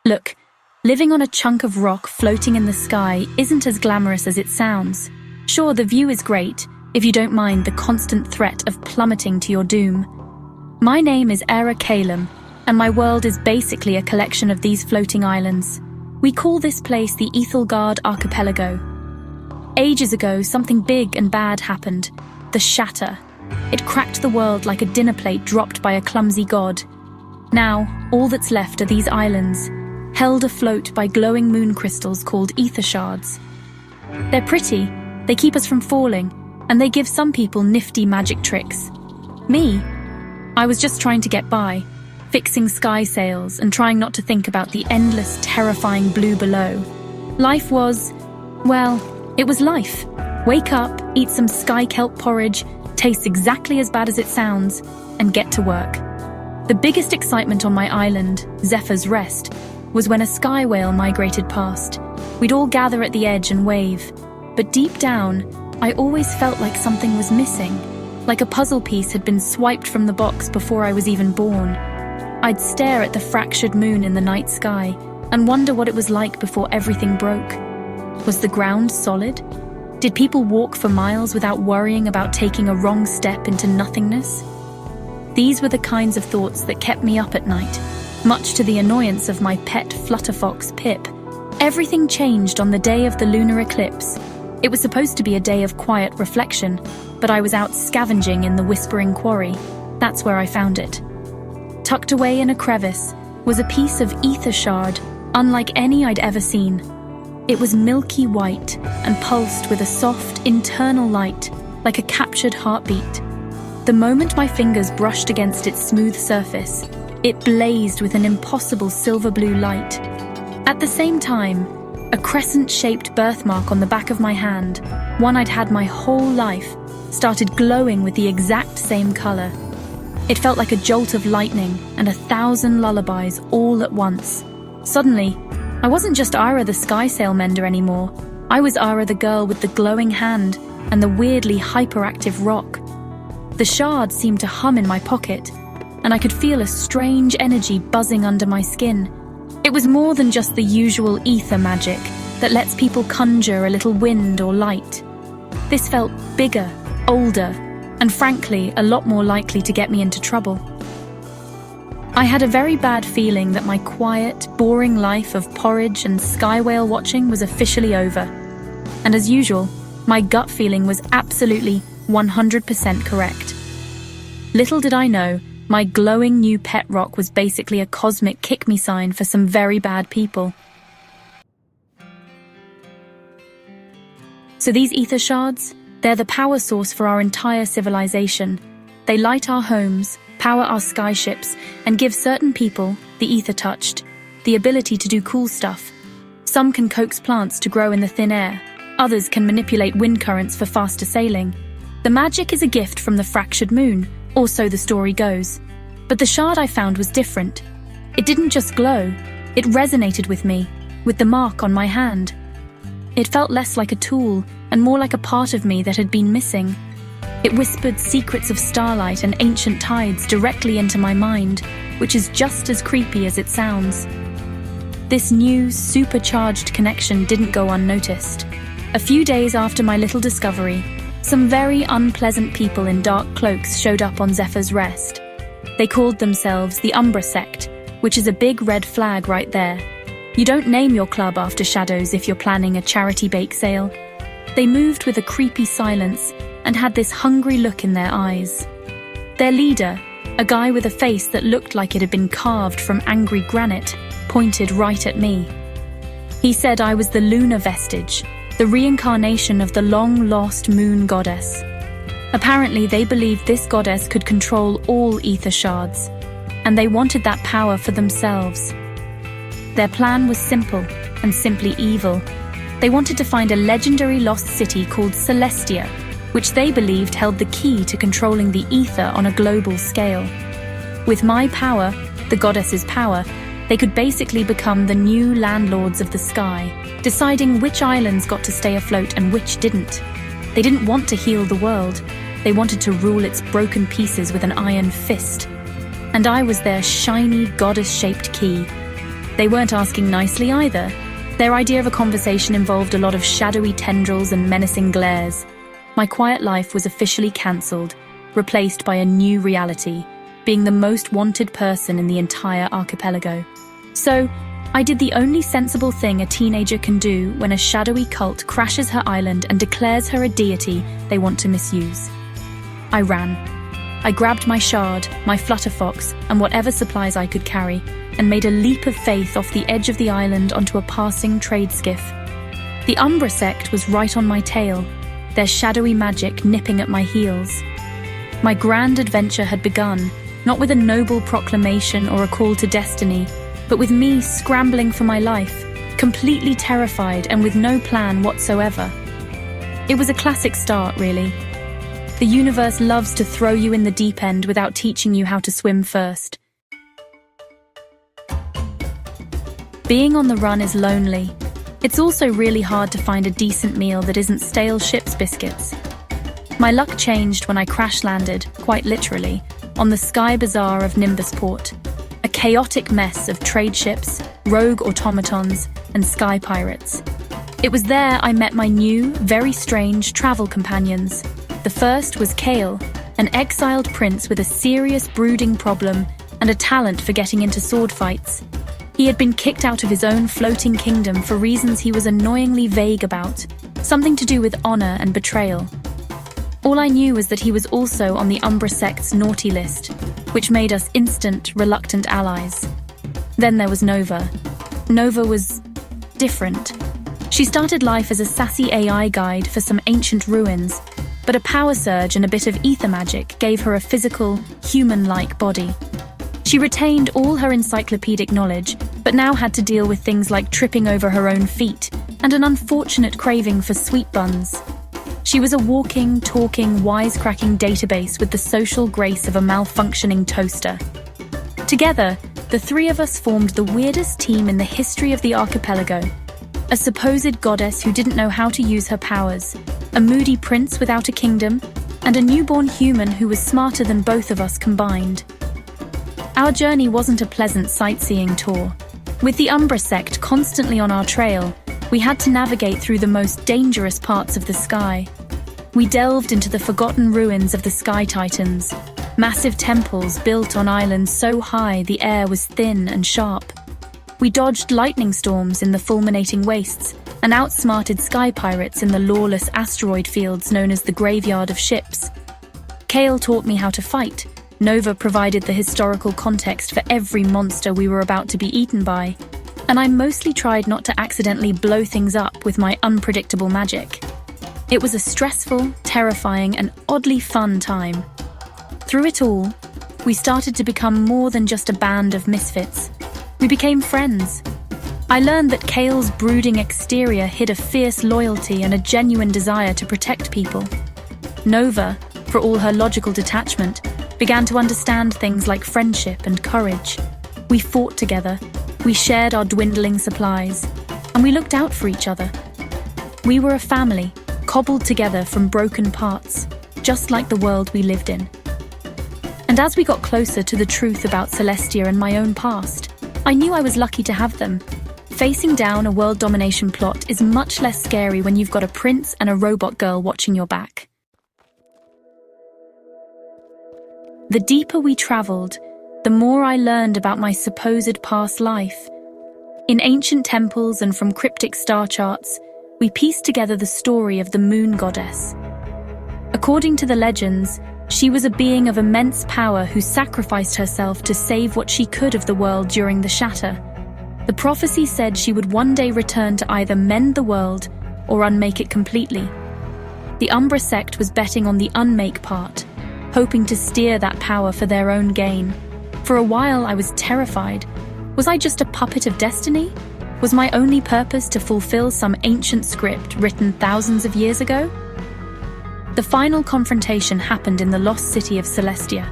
Look, living on a chunk of rock floating in the sky isn't as glamorous as it sounds. Sure, the view is great, if you don't mind the constant threat of plummeting to your doom. My name is Aira Caelum, and my world is basically a collection of these floating islands. We call this place the 𝙀𝙬𝙮𝙡𝙨𝙚𝙮 archipelago. Ages ago, something big and bad happened, the Shatter. It cracked the world like a dinner plate dropped by a clumsy god. Now, all that's left are these islands, held afloat by glowing moon crystals called Aether Shards. They're pretty, they keep us from falling, and they give some people nifty magic tricks. Me? I was just trying to get by, fixing sky sails and trying not to think about the endless, terrifying blue below. Life was, well, it was life. Wake up, eat some sky kelp porridge, tastes exactly as bad as it sounds, and get to work. The biggest excitement on my island, Zephyr's Rest, was when a sky whale migrated past. We'd all gather at the edge and wave. But deep down, I always felt like something was missing, like a puzzle piece had been swiped from the box before I was even born. I'd stare at the fractured moon in the night sky and wonder what it was like before everything broke. Was the ground solid? Did people walk for miles without worrying about taking a wrong step into nothingness? These were the kinds of thoughts that kept me up at night, much to the annoyance of my pet flutterfox Pip. Everything changed on the day of the lunar eclipse. It was supposed to be a day of quiet reflection, but I was out scavenging in the Whispering Quarry. That's where I found it. Tucked away in a crevice was a piece of Aether Shard, unlike any I'd ever seen. It was milky white and pulsed with a soft, internal light, like a captured heartbeat. The moment my fingers brushed against its smooth surface, it blazed with an impossible silver blue light. At the same time, a crescent-shaped birthmark on the back of my hand, one I'd had my whole life, started glowing with the exact same color. It felt like a jolt of lightning and 1,000 lullabies all at once. Suddenly, I wasn't just Aira the sky sail mender anymore. I was Aira the girl with the glowing hand and the weirdly hyperactive rock. The shard seemed to hum in my pocket, and I could feel a strange energy buzzing under my skin. It was more than just the usual ether magic that lets people conjure a little wind or light. This felt bigger, older, and frankly, a lot more likely to get me into trouble. I had a very bad feeling that my quiet, boring life of porridge and sky whale watching was officially over. And as usual, my gut feeling was absolutely 100% correct. Little did I know, my glowing new pet rock was basically a cosmic kick-me sign for some very bad people. So these ether shards, they're the power source for our entire civilization. They light our homes, power our skyships, and give certain people, the ether-touched, the ability to do cool stuff. Some can coax plants to grow in the thin air. Others can manipulate wind currents for faster sailing. The magic is a gift from the fractured moon, or so the story goes. But the shard I found was different. It didn't just glow, it resonated with me, with the mark on my hand. It felt less like a tool and more like a part of me that had been missing. It whispered secrets of starlight and ancient tides directly into my mind, which is just as creepy as it sounds. This new, supercharged connection didn't go unnoticed. A few days after my little discovery, some very unpleasant people in dark cloaks showed up on Zephyr's Rest. They called themselves the Umbra Sect, which is a big red flag right there. You don't name your club after shadows if you're planning a charity bake sale. They moved with a creepy silence and had this hungry look in their eyes. Their leader, a guy with a face that looked like it had been carved from angry granite, pointed right at me. He said I was the lunar vestige, the reincarnation of the long-lost moon goddess. Apparently, they believed this goddess could control all ether shards, and they wanted that power for themselves. Their plan was simple and simply evil. They wanted to find a legendary lost city called Celestia, which they believed held the key to controlling the ether on a global scale. With my power, the goddess's power, they could basically become the new landlords of the sky, deciding which islands got to stay afloat and which didn't. They didn't want to heal the world. They wanted to rule its broken pieces with an iron fist. And I was their shiny, goddess-shaped key. They weren't asking nicely either. Their idea of a conversation involved a lot of shadowy tendrils and menacing glares. My quiet life was officially cancelled, replaced by a new reality, being the most wanted person in the entire archipelago. So, I did the only sensible thing a teenager can do when a shadowy cult crashes her island and declares her a deity they want to misuse. I ran. I grabbed my shard, my flutterfox, and whatever supplies I could carry, and made a leap of faith off the edge of the island onto a passing trade skiff. The Umbra Sect was right on my tail, their shadowy magic nipping at my heels. My grand adventure had begun, not with a noble proclamation or a call to destiny, but with me scrambling for my life, completely terrified and with no plan whatsoever. It was a classic start, really. The universe loves to throw you in the deep end without teaching you how to swim first. Being on the run is lonely. It's also really hard to find a decent meal that isn't stale ship's biscuits. My luck changed when I crash-landed, quite literally, on the Sky Bazaar of Nimbusport, a chaotic mess of trade ships, rogue automatons, and sky pirates. It was there I met my new, very strange travel companions. The first was Kael, an exiled prince with a serious brooding problem and a talent for getting into sword fights. He had been kicked out of his own floating kingdom for reasons he was annoyingly vague about, something to do with honor and betrayal. All I knew was that he was also on the Umbra Sect's naughty list, which made us instant, reluctant allies. Then there was Nova. Nova was different. She started life as a sassy AI guide for some ancient ruins, but a power surge and a bit of ether magic gave her a physical, human-like body. She retained all her encyclopedic knowledge, but now had to deal with things like tripping over her own feet and an unfortunate craving for sweet buns. She was a walking, talking, wisecracking database with the social grace of a malfunctioning toaster. Together, the three of us formed the weirdest team in the history of the archipelago. A supposed goddess who didn't know how to use her powers, a moody prince without a kingdom, and a newborn human who was smarter than both of us combined. Our journey wasn't a pleasant sightseeing tour. With the Umbra Sect constantly on our trail, we had to navigate through the most dangerous parts of the sky. We delved into the forgotten ruins of the Sky Titans, massive temples built on islands so high the air was thin and sharp. We dodged lightning storms in the fulminating wastes and outsmarted sky pirates in the lawless asteroid fields known as the graveyard of ships. Kael taught me how to fight. Nova provided the historical context for every monster we were about to be eaten by, and I mostly tried not to accidentally blow things up with my unpredictable magic. It was a stressful, terrifying, and oddly fun time. Through it all, we started to become more than just a band of misfits. We became friends. I learned that Kael's brooding exterior hid a fierce loyalty and a genuine desire to protect people. Nova, for all her logical detachment, began to understand things like friendship and courage. We fought together, we shared our dwindling supplies, and we looked out for each other. We were a family, cobbled together from broken parts, just like the world we lived in. And as we got closer to the truth about Celestia and my own past, I knew I was lucky to have them. Facing down a world domination plot is much less scary when you've got a prince and a robot girl watching your back. The deeper we traveled, the more I learned about my supposed past life. In ancient temples and from cryptic star charts, we pieced together the story of the moon goddess. According to the legends, she was a being of immense power who sacrificed herself to save what she could of the world during the shatter. The prophecy said she would one day return to either mend the world or unmake it completely. The Umbra Sect was betting on the unmake part, hoping to steer that power for their own gain. For a while I was terrified. Was I just a puppet of destiny? Was my only purpose to fulfill some ancient script written thousands of years ago? The final confrontation happened in the lost city of Celestia.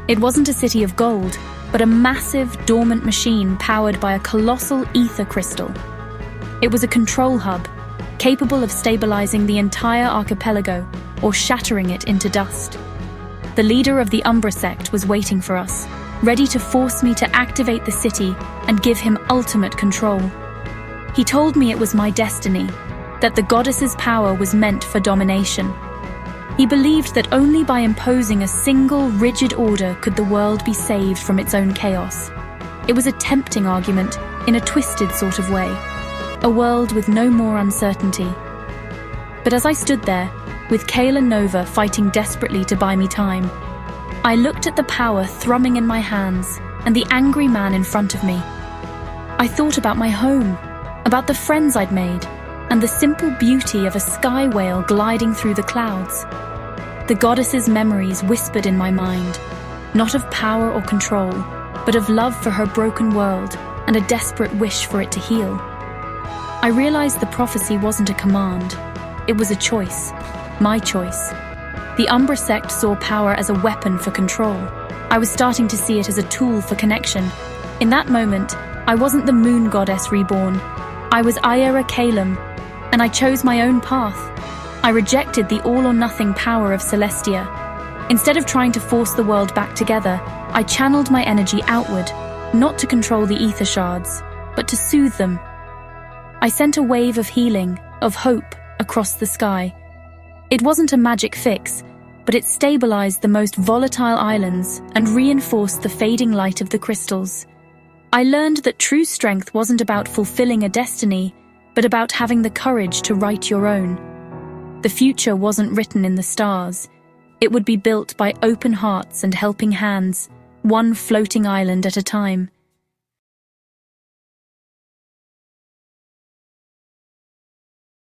It wasn't a city of gold, but a massive, dormant machine powered by a colossal ether crystal. It was a control hub, capable of stabilizing the entire archipelago or shattering it into dust. The leader of the Umbra Sect was waiting for us, ready to force me to activate the city and give him ultimate control. He told me it was my destiny, that the goddess's power was meant for domination. He believed that only by imposing a single, rigid order could the world be saved from its own chaos. It was a tempting argument, in a twisted sort of way. A world with no more uncertainty. But as I stood there, with Kael and Nova fighting desperately to buy me time, I looked at the power thrumming in my hands and the angry man in front of me. I thought about my home, about the friends I'd made, and the simple beauty of a sky whale gliding through the clouds. The goddess's memories whispered in my mind, not of power or control, but of love for her broken world and a desperate wish for it to heal. I realized the prophecy wasn't a command. It was a choice, my choice. The Umbra Sect saw power as a weapon for control. I was starting to see it as a tool for connection. In that moment, I wasn't the moon goddess reborn. I was Aira Caelum, and I chose my own path. I rejected the all-or-nothing power of Celestia. Instead of trying to force the world back together, I channeled my energy outward, not to control the Aether Shards, but to soothe them. I sent a wave of healing, of hope, across the sky. It wasn't a magic fix, but it stabilized the most volatile islands and reinforced the fading light of the crystals. I learned that true strength wasn't about fulfilling a destiny, but about having the courage to write your own. The future wasn't written in the stars. It would be built by open hearts and helping hands, one floating island at a time.